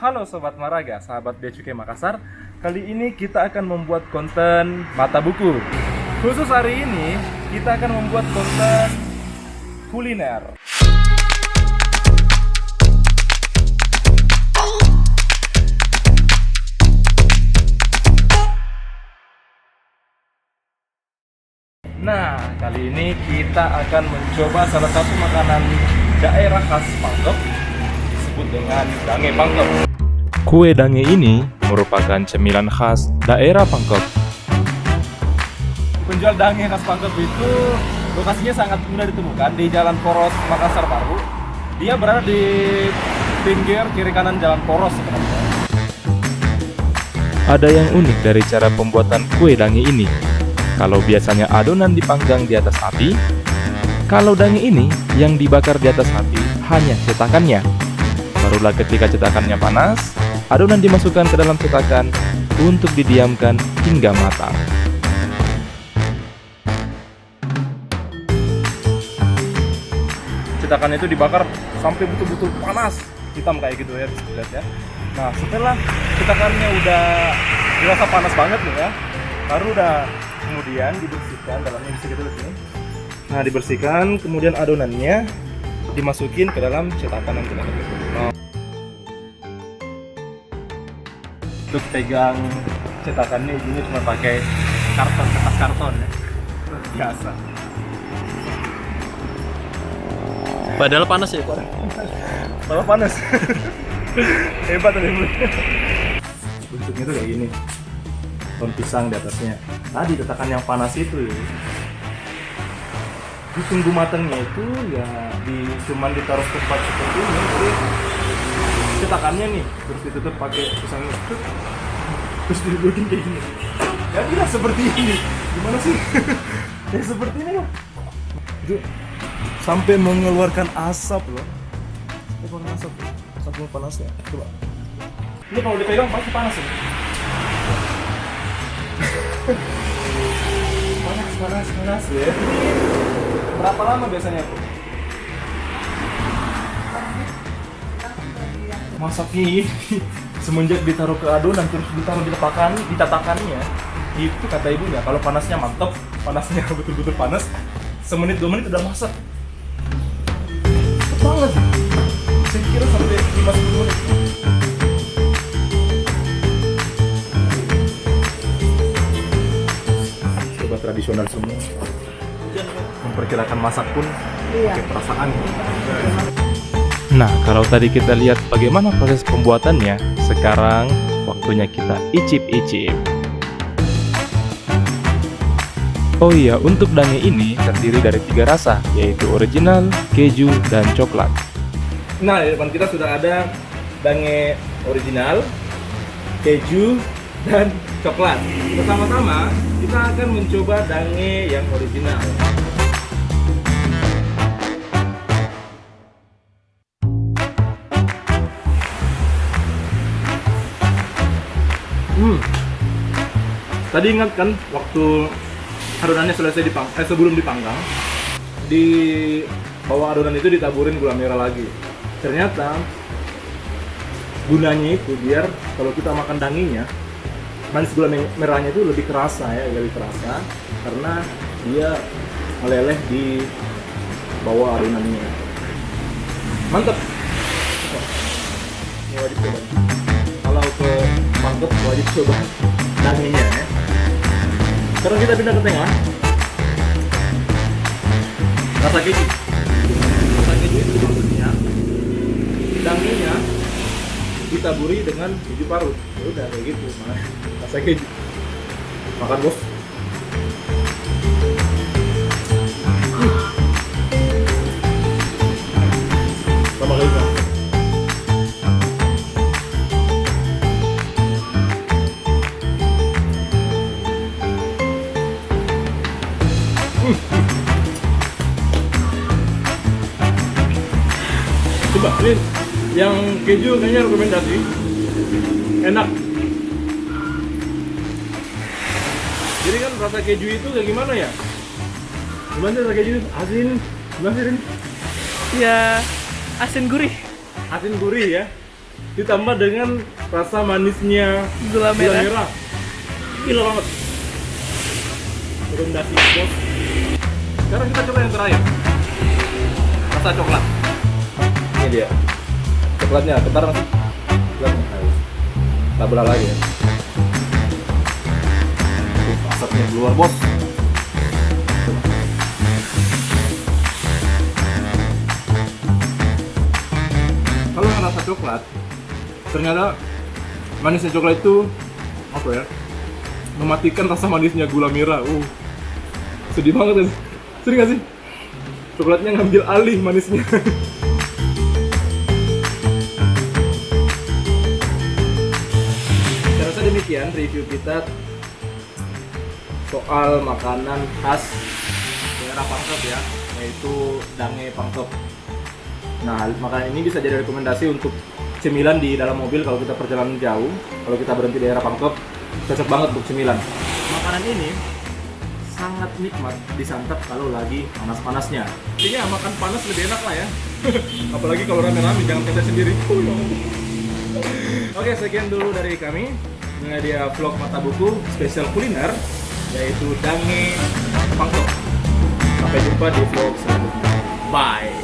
Halo Sobat Maraga, sahabat Bea Cukai Makassar. Kali ini kita akan membuat konten mata buku. Khusus hari ini, kita akan membuat konten kuliner. Nah, kali ini kita akan mencoba salah satu makanan daerah khas Pangkep, disebut dengan dange Pangkep. Kue dange ini merupakan cemilan khas daerah Pangkep. Penjual dange khas Pangkep itu lokasinya sangat mudah ditemukan di Jalan Poros, Makassar Baru. Dia berada di pinggir kiri kanan Jalan Poros sebenarnya. Ada yang unik dari cara pembuatan kue dange ini. Kalau biasanya adonan dipanggang di atas api, kalau dange ini yang dibakar di atas api hanya cetakannya. Barulah ketika cetakannya panas, adonan dimasukkan ke dalam cetakan untuk didiamkan hingga matang. Cetakan itu dibakar sampai betul-betul panas, hitam kayak gitu ya, bisa dilihat ya. Nah, setelah cetakannya udah dirasa panas banget nih ya, baru udah kemudian dibersihkan, dalamnya bisa kita lihat nih. Nah, dibersihkan, kemudian adonannya dimasukin ke dalam cetakan yang kita ketuk. Untuk pegang cetakannya ini cuma pakai karton, kertas karton ya, biasa. Padahal panas ya, Pak. Malah panas. Hebat tadi. Bentuknya tuh kayak gini. Daun pisang di atasnya. Tadi cetakan yang panas itu ya. Ditunggu matangnya itu ya cuman ditaruh tempat seperti ini. Jadi cetakannya nih terus ditutup pakai pisang itu. Terus dibikin kayak gini. Ya tidak seperti ini. Gimana sih? Ya seperti ini loh. Itu sampai mengeluarkan asap loh. Mengeluarkan asap. Saking panasnya. Coba. Ini kalau dipegang pasti panas ya. Panas ya. Berapa lama biasanya Bu? Masaknya ini semenjak ditaruh ke adonan terus ditaruh di tatakannya, itu kata ibunya kalau panasnya mantap, panasnya betul-betul panas, semenit 2 menit udah masak. Cepet banget. Saya kira sampai 5-10 menit. Coba tradisional semua. Memperkirakan masak pun pakai perasaan. Nah, kalau tadi kita lihat bagaimana proses pembuatannya, sekarang waktunya kita icip-icip. Oh iya, untuk dange ini terdiri dari 3 rasa, yaitu original, keju, dan coklat. Nah, di depan kita sudah ada dange original, keju, dan coklat. Pertama-tama kita akan mencoba dange yang original. Tadi ingat kan waktu adonannya selesai sebelum dipanggang, di bawah adonan itu ditaburin gula merah lagi. Ternyata gunanya itu biar kalau kita makan dangenya, manis gula merahnya itu lebih kerasa ya, lebih kerasa karena dia meleleh di bawah adonannya. Mantap. Ini wajib coba. Kalau ke Pangkep wajib coba dangenya ya. Sekarang kita pindah ke tengah. Rasa keju. Rasa keju itu maksudnya dangenya ditaburi dengan keju parut. Ya udah kayak gitu, mana rasa keju. Makan bos. Sama kayak gitu. Coba ini yang keju kayaknya rekomendasi, enak. Jadi kan rasa keju itu kayak gimana ya? Gimana sih rasa keju? Asin, gimana sih? Ya, asin gurih. Asin gurih ya. ditambah dengan rasa manisnya Gula merah. Gila banget. Rekomendasi bos. Sekarang kita coba yang terakhir. Rasa coklat. Ini dia. Coklatnya, bentar masih. Tak belah lagi ya. Asapnya keluar bos. Coba. Kalau yang rasa coklat, ternyata manisnya coklat itu apa ya? Mematikan rasa manisnya gula merah. Sedih banget kan? Sedih gak sih? Coklatnya ngambil alih manisnya. Saya rasa demikian review kita soal makanan khas daerah Pangkep ya, yaitu dange Pangkep. Nah, makanan ini bisa jadi rekomendasi untuk cemilan di dalam mobil kalau kita perjalanan jauh. Kalau kita berhenti di daerah Pangkep, cocok banget untuk cemilan. Makanan ini sangat nikmat disantap kalau lagi panas-panasnya. Intinya makan panas lebih enak lah ya. Apalagi kalau rame-rame, jangan kita sendiri. Oke, sekian dulu dari kami. Ini dia vlog Mata Buku spesial kuliner, yaitu dange Pangkep. Sampai jumpa di vlog selanjutnya. Bye.